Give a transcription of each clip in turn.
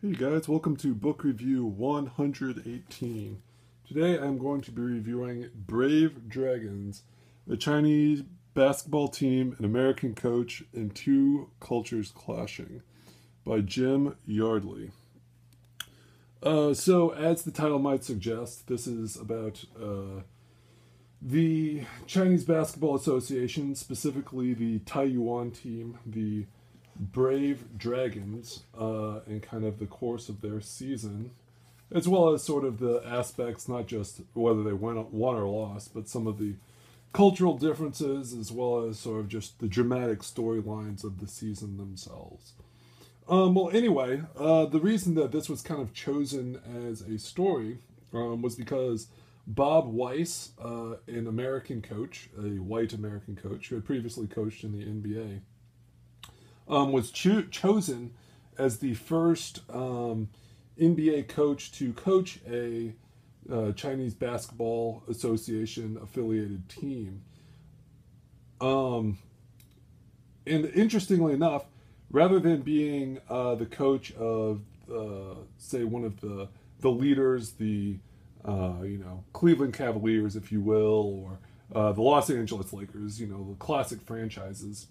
Hey guys, welcome to Book Review 118. Today I'm going to be reviewing Brave Dragons, a Chinese basketball team, an American coach, and two cultures clashing, by Jim Yardley. So, as the title might suggest, this is about the Chinese Basketball Association, specifically the Taiyuan team, the Brave Dragons, and kind of the course of their season, as well as sort of the aspects, not just whether they won or lost, but some of the cultural differences, as well as sort of just the dramatic storylines of the season themselves. Anyway, the reason that this was kind of chosen as a story was because Bob Weiss, an American coach, a white American coach who had previously coached in the NBA, was chosen as the first NBA coach to coach a Chinese Basketball Association affiliated team. And interestingly enough, rather than being the coach of, say, one of the leaders, the Cleveland Cavaliers, if you will, or the Los Angeles Lakers, the classic franchises,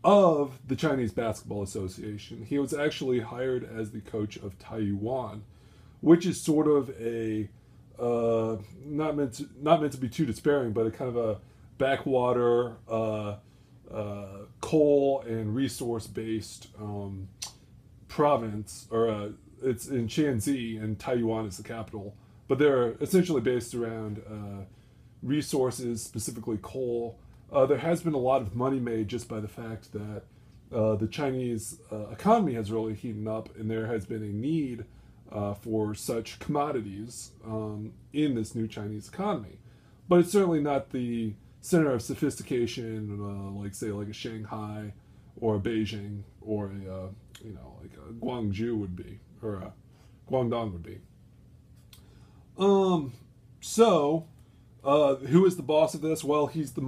of the Chinese Basketball Association. He was actually hired as the coach of Taiyuan, which is sort of a not meant to be too despairing, but a kind of a backwater, coal and resource based province, or it's in Shanxi, and Taiyuan is the capital. But they're essentially based around resources, specifically coal. There has been a lot of money made just by the fact that the Chinese economy has really heated up, and there has been a need for such commodities in this new Chinese economy. But it's certainly not the center of sophistication, like a Shanghai or a Beijing or like a Guangzhou would be, or a Guangdong would be. Who is the boss of this? Well, he's the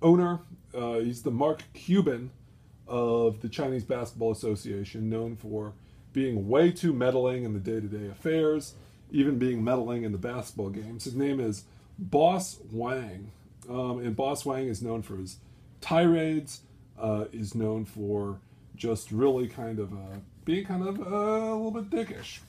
owner. He's the Mark Cuban of the Chinese Basketball Association, known for being way too meddling in the day-to-day affairs, even being meddling in the basketball games. His name is Boss Wang, and Boss Wang is known for his tirades, is known for just really kind of being kind of a little bit dickish.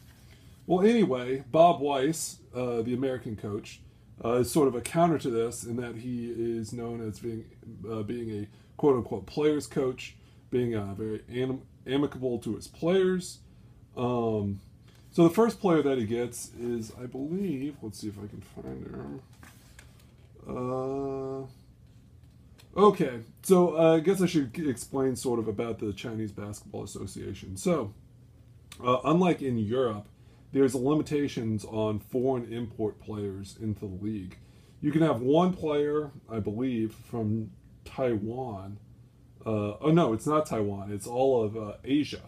Well, anyway, Bob Weiss, the American coach, is sort of a counter to this, in that he is known as being a quote-unquote players coach, being very amicable to his players. So the first player that he gets is, I believe, let's see if I can find him. Okay, so I guess I should explain sort of about the Chinese Basketball Association. So, unlike in Europe, there's limitations on foreign import players into the league. You can have one player, I believe, from Taiwan. Oh no, it's not Taiwan. It's all of Asia.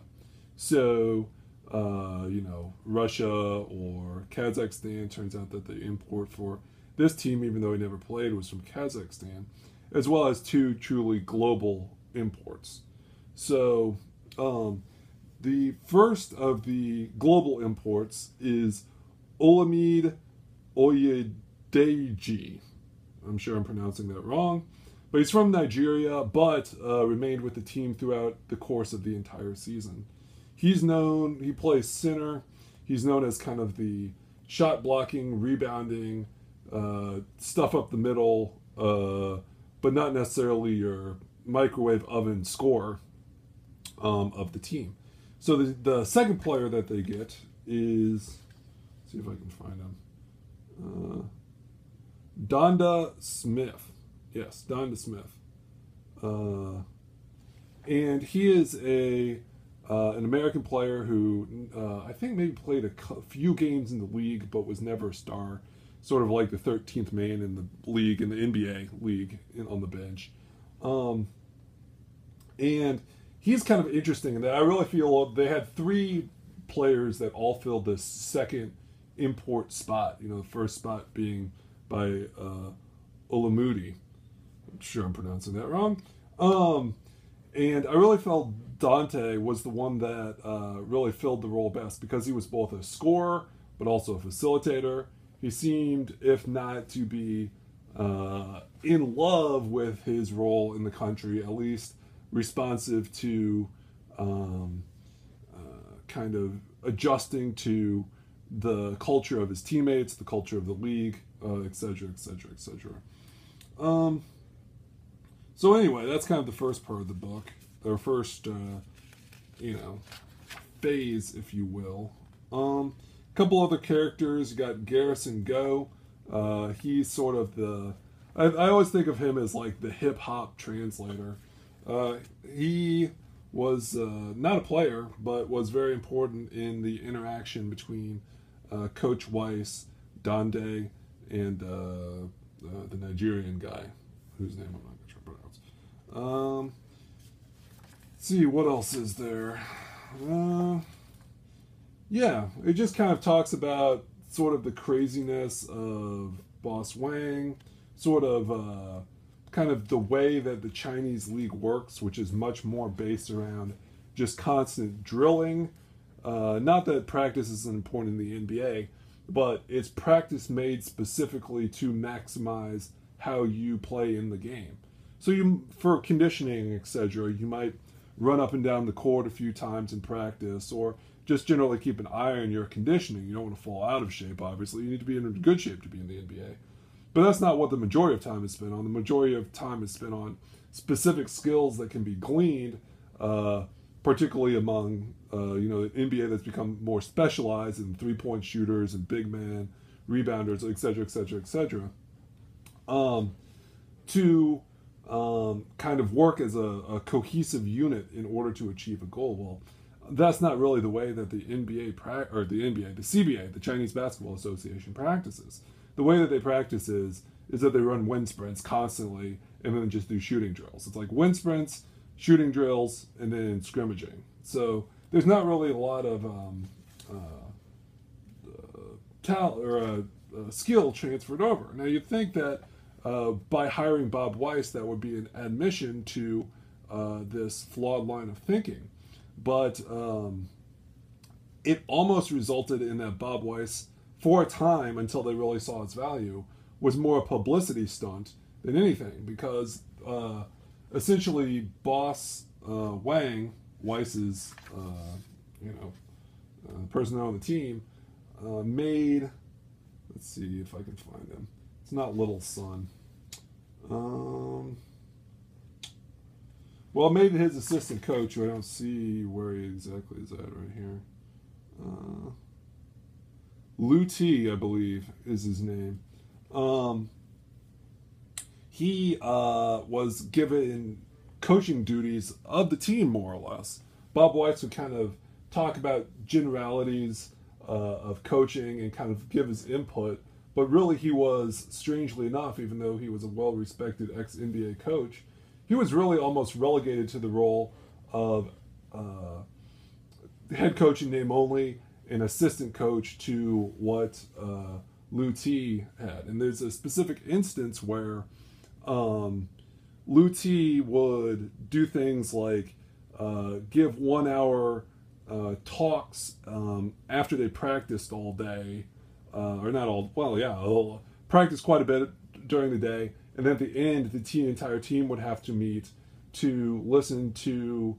So, Russia or Kazakhstan. Turns out that the import for this team, even though he never played, was from Kazakhstan, as well as two truly global imports. So, the first of the global imports is Olamide Oyedeji. I'm sure I'm pronouncing that wrong. But he's from Nigeria, but remained with the team throughout the course of the entire season. He plays center. He's known as kind of the shot blocking, rebounding, stuff up the middle, but not necessarily your microwave oven scorer of the team. So the second player that they get is, let's see if I can find him, Donda Smith. Yes, Donda Smith. And he is an American player who I think maybe played a few games in the league, but was never a star. Sort of like the 13th man in the league, in the NBA league, on the bench. And he's kind of interesting in that I really feel they had three players that all filled this second import spot. The first spot being by Olamide. I'm sure I'm pronouncing that wrong. And I really felt Dante was the one that really filled the role best because he was both a scorer but also a facilitator. He seemed, if not to be in love with his role in the country, at least responsive to kind of adjusting to the culture of his teammates, the culture of the league, etc., etc., etc. So anyway, that's kind of the first part of the book, or first, phase, if you will. A couple other characters. You got Garrison Go. He's sort of I always think of him as like the hip hop translator. He was not a player, but was very important in the interaction between Coach Weiss, Dande, and the Nigerian guy, whose name I'm not sure to pronounce. Let's see, what else is there? Yeah, it just kind of talks about sort of the craziness of Boss Wang, sort of kind of the way that the Chinese league works, which is much more based around just constant drilling. Not that practice isn't important in the NBA, but it's practice made specifically to maximize how you play in the game. So for conditioning, etc., you might run up and down the court a few times in practice, or just generally keep an eye on your conditioning. You don't want to fall out of shape, obviously. You need to be in good shape to be in the NBA. But that's not what the majority of time is spent on. The majority of time is spent on specific skills that can be gleaned, particularly among the NBA that's become more specialized in three-point shooters and big man, rebounders, etc., etc., etc. To kind of work as a cohesive unit in order to achieve a goal. Well, that's not really the way that the CBA, the Chinese Basketball Association, practices. The way that they practice is that they run wind sprints constantly and then just do shooting drills. It's like wind sprints, shooting drills, and then scrimmaging. So there's not really a lot of skill transferred over. Now you'd think that by hiring Bob Weiss, that would be an admission to this flawed line of thinking. But it almost resulted in that Bob Weiss, for a time until they really saw its value, was more a publicity stunt than anything, because essentially Boss Wang, Weiss's person on the team, made, let's see if I can find him. It's not Little Son. Well, maybe his assistant coach, who I don't see where he exactly is at right here. Lou T, I believe, is his name. He was given coaching duties of the team, more or less. Bob Weiss would kind of talk about generalities of coaching and kind of give his input, but really he was, strangely enough, even though he was a well-respected ex-NBA coach, he was really almost relegated to the role of head coach in name only, an assistant coach to what Lou T had. And there's a specific instance where Lou T would do things like give 1 hour talks after they practiced all day, or not all, well, yeah, they'll practice quite a bit during the day, and then at the end, the entire team would have to meet to listen to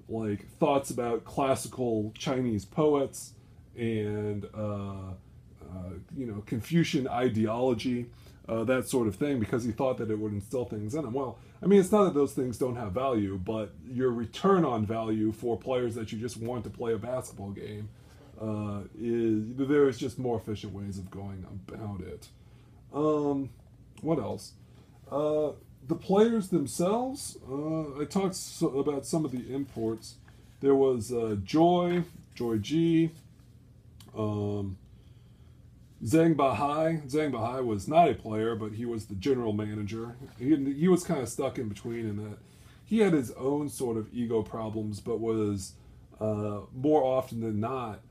like thoughts about classical Chinese poets and Confucian ideology, that sort of thing, because he thought that it would instill things in him. Well, I mean, it's not that those things don't have value, but your return on value for players that you just want to play a basketball game there's just more efficient ways of going about it. What else? The players themselves, I talked about some of the imports. There was Joy G, Zhang Bahai. Zhang Bahai was not a player, but he was the general manager. He was kind of stuck in between in that he had his own sort of ego problems, but was more often than not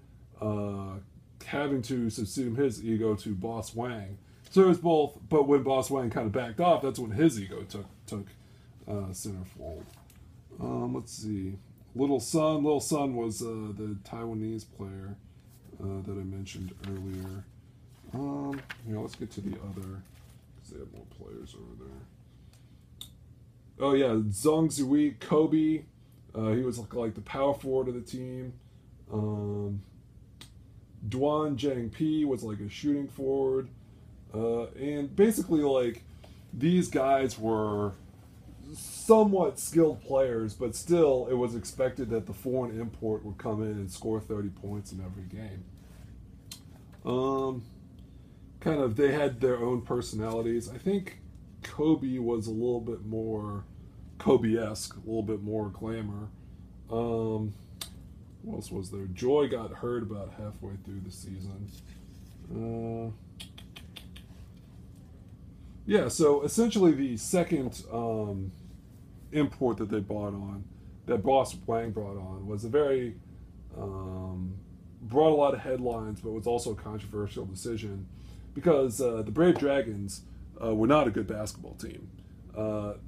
having to subsume his ego to Boss Wang. So it was both, but when Boss Wang kind of backed off, that's when his ego took centerfold. Let's see. Little Sun. Little Sun was the Taiwanese player that I mentioned earlier. Let's get to the other, because they have more players over there. Oh yeah, Zhang Zhui, Kobe. He was like the power forward of the team. Duan Jiangpi was like a shooting forward. And basically, like, these guys were somewhat skilled players, but still, it was expected that the foreign import would come in and score 30 points in every game. Kind of, they had their own personalities. I think Kobe was a little bit more Kobe-esque, a little bit more glamour. What else was there? Joy got hurt about halfway through the season. Yeah, so essentially the second import that they bought on, that Boss Wang brought on, was a very, brought a lot of headlines, but was also a controversial decision because the Brave Dragons were not a good basketball team.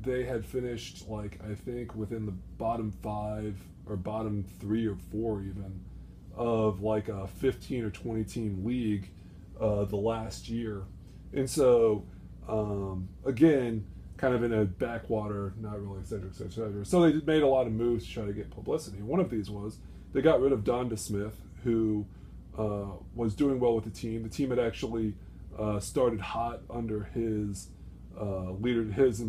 They had finished, like, I think within the bottom 5 or bottom 3 or 4 even of like a 15 or 20 team league the last year. And so, again, kind of in a backwater, not really, et cetera, et cetera, et cetera. So they made a lot of moves to try to get publicity. One of these was they got rid of Donda Smith, who was doing well with the team. The team had actually started hot under his leader, his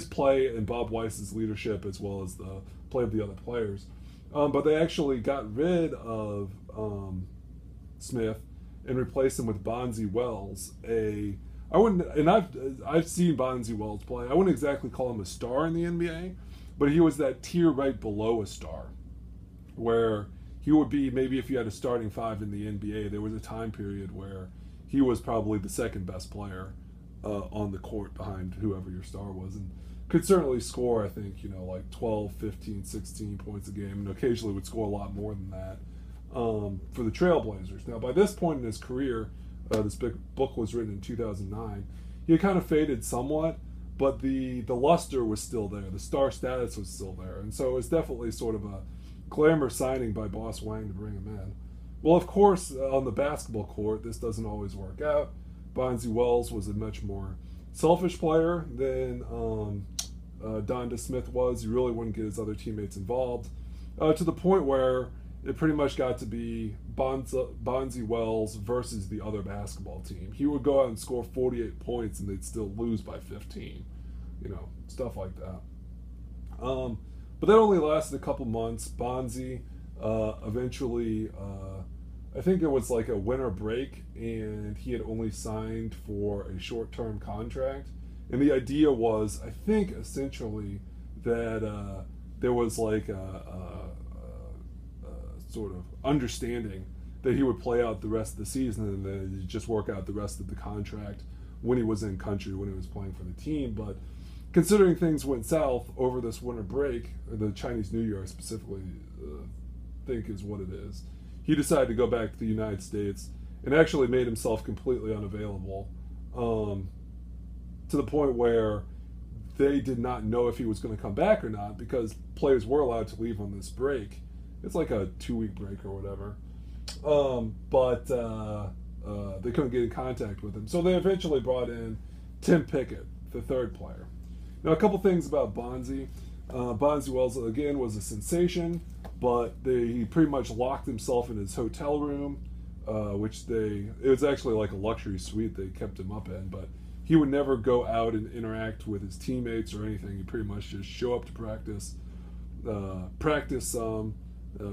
play and Bob Weiss's leadership, as well as the play of the other players. But they actually got rid of Smith and replaced him with Bonzi Wells. I've seen Bonzi Wells play. I wouldn't exactly call him a star in the NBA, but he was that tier right below a star, where he would be, maybe if you had a starting 5 in the NBA, there was a time period where he was probably the second best player on the court behind whoever your star was, and could certainly score, I think, like 12, 15, 16 points a game, and occasionally would score a lot more than that for the Trailblazers. Now, by this point in his career, this big book was written in 2009, he had kind of faded somewhat, but the luster was still there. The star status was still there, and so it was definitely sort of a glamour signing by Boss Wang to bring him in. Well, of course, on the basketball court, this doesn't always work out. Bonzi Wells was a much more selfish player than Donda Smith was. He really wouldn't get his other teammates involved, to the point where it pretty much got to be Bonzi Wells versus the other basketball team. He would go out and score 48 points and they'd still lose by 15. Stuff like that. But that only lasted a couple months. Bonzi eventually, I think it was like a winter break, and he had only signed for a short-term contract. And the idea was, I think, essentially that there was like a sort of understanding that he would play out the rest of the season and then he'd just work out the rest of the contract when he was in country, when he was playing for the team. But considering things went south over this winter break, or the Chinese New Year I specifically think is what it is, he decided to go back to the United States and actually made himself completely unavailable, to the point where they did not know if he was going to come back or not, because players were allowed to leave on this break. It's like a 2-week break or whatever. But they couldn't get in contact with him. So they eventually brought in Tim Pickett, the third player. Now, a couple things about Bonzi. Bonzi Wells, again, was a sensation, but he pretty much locked himself in his hotel room, it was actually like a luxury suite they kept him up in, but he would never go out and interact with his teammates or anything. He'd pretty much just show up to practice some,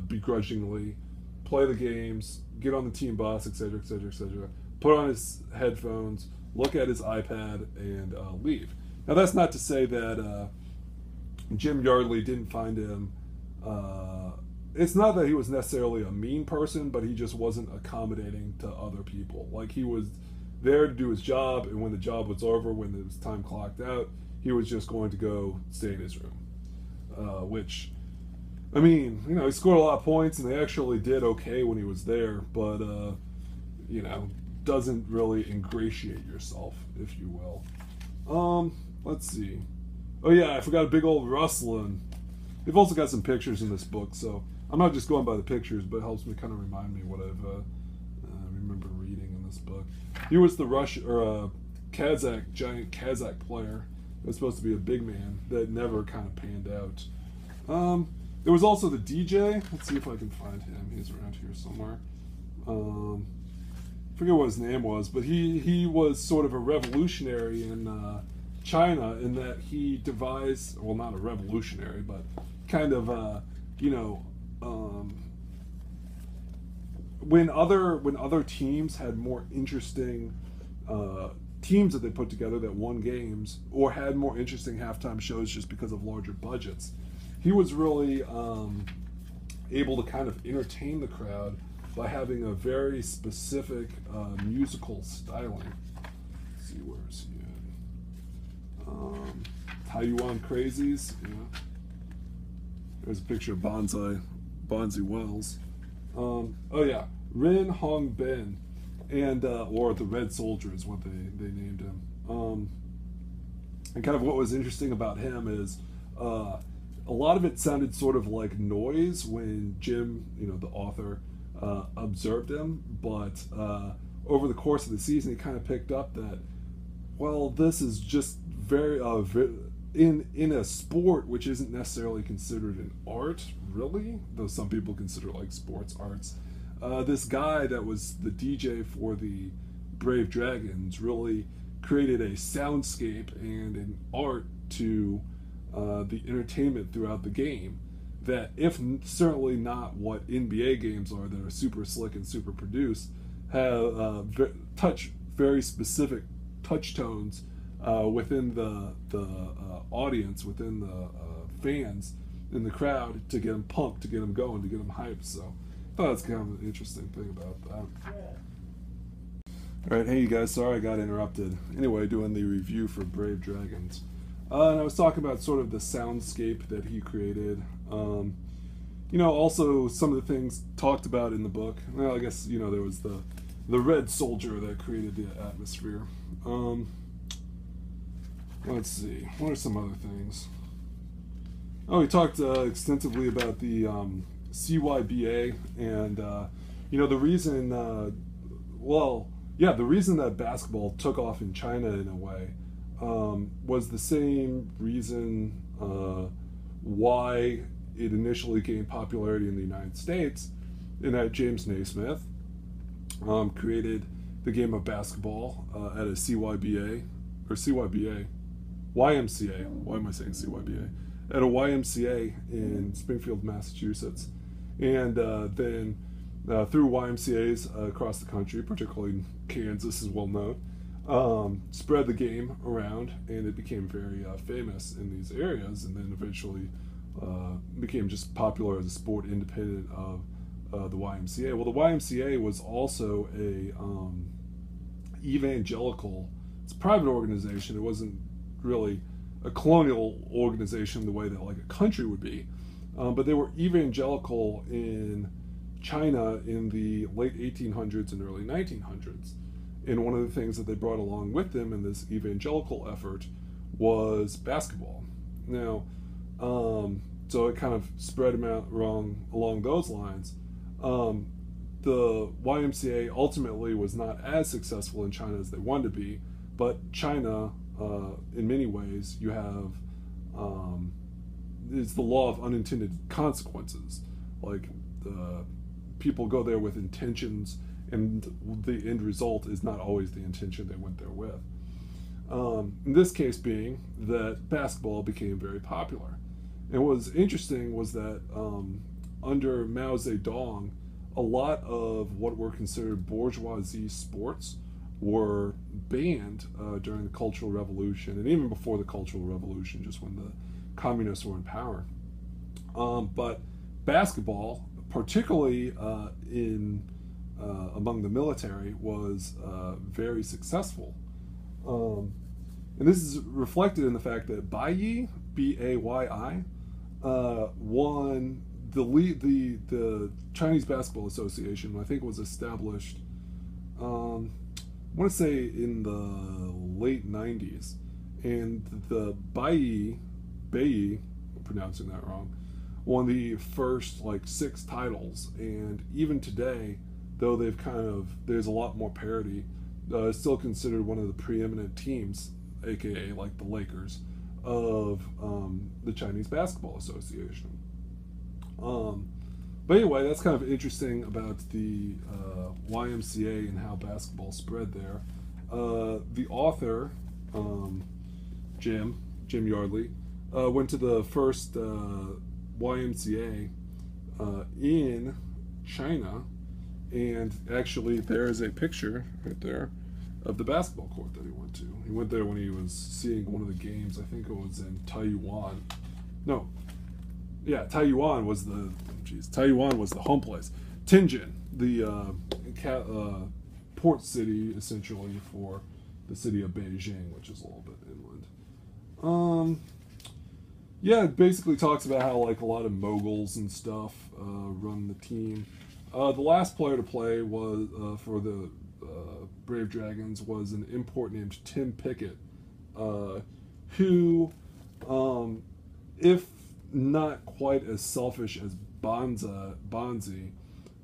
begrudgingly, play the games, get on the team bus, etc., etc., etc., put on his headphones, look at his iPad, and leave. Now, that's not to say that Jim Yardley didn't find him. It's not that he was necessarily a mean person, but he just wasn't accommodating to other people. Like, he was there to do his job, and when the job was over, when it was time clocked out, he was just going to go stay in his room. Which, I mean, he scored a lot of points, and they actually did okay when he was there, but, doesn't really ingratiate yourself, if you will. Let's see. Oh yeah, I forgot a big old rustling. they've also got some pictures in this book, so I'm not just going by the pictures, but it helps me kind of remind me what I've remember reading in this book. He was the Kazakh, giant Kazakh player. It was supposed to be a big man that never kind of panned out. There was also the DJ. Let's see if I can find him. He's around here somewhere. Forget what his name was, but he was sort of a revolutionary in China in that he devised, well, not a revolutionary, but kind of when other teams had more interesting teams that they put together that won games or had more interesting halftime shows just because of larger budgets, he was really able to kind of entertain the crowd by having a very specific musical styling. Let's see, where is he at? Taiwan Crazies. Yeah. There's a picture of Bonzi Wells. Oh yeah, Rin Hong Ben, and or the Red Soldier is what they named him. And kind of what was interesting about him is a lot of it sounded sort of like noise when Jim, the author, observed him, but over the course of the season, he kind of picked up that, well, this is just very in a sport which isn't necessarily considered an art, really, though some people consider like sports arts. This guy that was the DJ for the Brave Dragons really created a soundscape and an art to the entertainment throughout the game that, if certainly not what NBA games are that are super slick and super produced, have very specific touch tones within the audience, within the fans in the crowd, to get them pumped, to get them going, to get them hyped. So I thought that's kind of an interesting thing about that. All right, hey you guys, sorry I got interrupted. Anyway, doing the review for Brave Dragons. And I was talking about sort of the soundscape that he created. Also some of the things talked about in the book. Well, I guess, there was the Red Soldier that created the atmosphere. Let's see, what are some other things? Oh, he talked extensively about the CYBA and, the reason, the reason that basketball took off in China in a way was the same reason why it initially gained popularity in the United States, in that James Naismith created the game of basketball at a YMCA. Why am I saying CYBA? At a YMCA in Springfield, Massachusetts. And then through YMCAs across the country, particularly Kansas is well known, spread the game around, and it became very famous in these areas, and then eventually became just popular as a sport independent of the YMCA. Well, the YMCA was also a evangelical, it's a private organization. It wasn't really a colonial organization the way that like a country would be, but they were evangelical in China in the late 1800s and early 1900s. And one of the things that they brought along with them in this evangelical effort was basketball. Now, so it kind of spread them out along those lines. The YMCA ultimately was not as successful in China as they wanted to be, but China, in many ways, you have is the law of unintended consequences. Like people go there with intentions, and the end result is not always the intention they went there with. In this case being that basketball became very popular. And what was interesting was that under Mao Zedong, a lot of what were considered bourgeoisie sports were banned during the Cultural Revolution, and even before the Cultural Revolution, just when the communists were in power. But basketball, particularly among the military, was very successful. And this is reflected in the fact that Baiyi, B-A-Y-I, won the Chinese Basketball Association. I think was established, I want to say in the late 90s. And the Baiyi, I'm pronouncing that wrong, won the first like 6 titles, and even today, though there's a lot more parity, it's still considered one of the preeminent teams, aka like the Lakers, of the Chinese Basketball Association. But anyway, that's kind of interesting about the YMCA and how basketball spread there. The author, Jim Yardley, went to the first YMCA in China, and actually there is a picture right there of the basketball court that he went to. He went there when he was seeing one of the games. I think it was in Taiyuan. No, yeah, Taiyuan was the home place. Tianjin, the port city essentially for the city of Beijing, which is a little bit inland. Yeah, it basically talks about how like a lot of moguls and stuff run the team. The last player to play was for the Brave Dragons was an import named Tim Pickett, who, if not quite as selfish as Bonzi,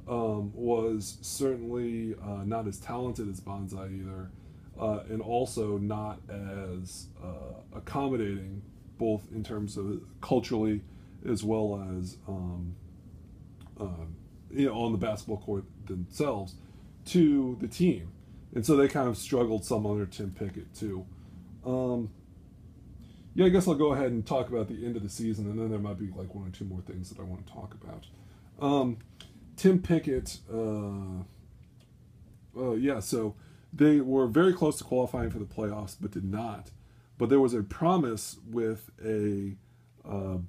was certainly not as talented as Bonzi either, and also not as accommodating, both in terms of culturally as well as on the basketball court themselves, to the team. And so they kind of struggled some under Tim Pickett too. Yeah, I guess I'll go ahead and talk about the end of the season, and then there might be like 1 or 2 more things that I want to talk about. Tim Pickett, so they were very close to qualifying for the playoffs, but did not. But there was a promise with a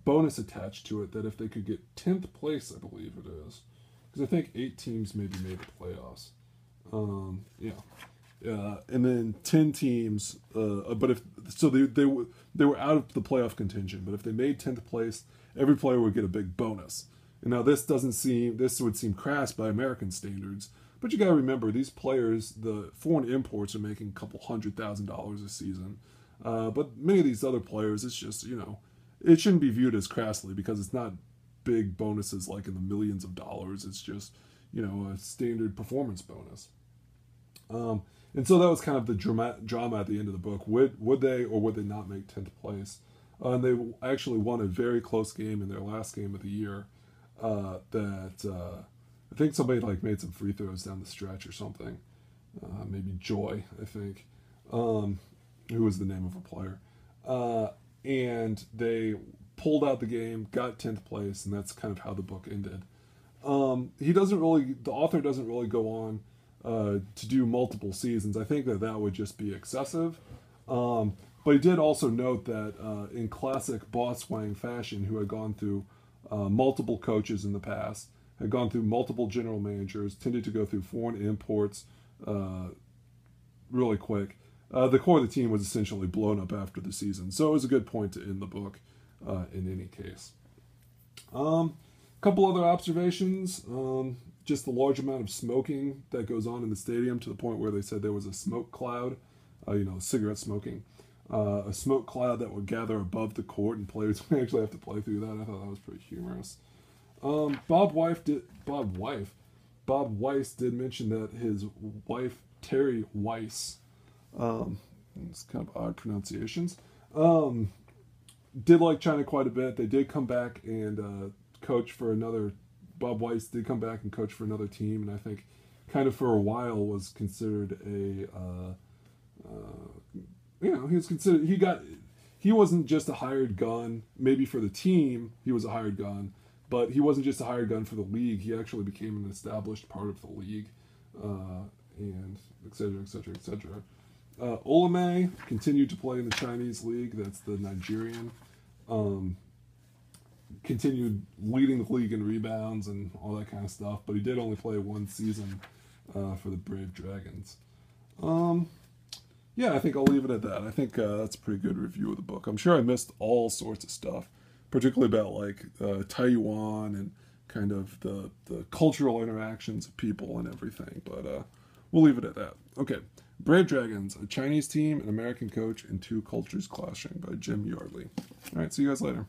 bonus attached to it that if they could get 10th place, I believe it is, because I think 8 teams maybe made the playoffs. And then 10 teams. But if so, they were out of the playoff contention. But if they made 10th place, every player would get a big bonus. And now this would seem crass by American standards. But you got to remember, these players, the foreign imports, are making a couple $100,000 a season. But many of these other players, it's just, it shouldn't be viewed as crassly because it's not big bonuses like in the millions of dollars. It's just, a standard performance bonus. And so that was kind of the drama at the end of the book. Would they or would they not make 10th place? And they actually won a very close game in their last game of the year. I think somebody like made some free throws down the stretch or something. Maybe Joy, I think, who was the name of a player. And they pulled out the game, got 10th place, and that's kind of how the book ended. The author doesn't really go on to do multiple seasons. I think that would just be excessive. But he did also note that in classic Boss Wang fashion, who had gone through multiple coaches in the past, had gone through multiple general managers, tended to go through foreign imports really quick. The core of the team was essentially blown up after the season. So it was a good point to end the book in any case. Couple other observations. Just the large amount of smoking that goes on in the stadium, to the point where they said there was a smoke cloud, cigarette smoking. A smoke cloud that would gather above the court, and players would actually have to play through that. I thought that was pretty humorous. Bob Weiss did mention that his wife, Terry Weiss, it's kind of odd pronunciations, did like China quite a bit. They did come back and coach for another. Bob Weiss did come back and coach for another team, and I think kind of for a while was considered he wasn't just a hired gun. Maybe for the team he was a hired gun, but he wasn't just a hired gun for the league. He actually became an established part of the league, and et cetera, et cetera, et cetera. Olame continued to play in the Chinese league. That's the Nigerian. Continued leading the league in rebounds and all that kind of stuff, but he did only play 1 season for the Brave Dragons. Yeah, I think I'll leave it at that. I think that's a pretty good review of the book. I'm sure I missed all sorts of stuff, particularly about like Taiwan and kind of the cultural interactions of people and everything, but we'll leave it at that. Okay, Brave Dragons, a Chinese team, an American coach, and 2 cultures clashing by Jim Yardley. All right, see you guys later.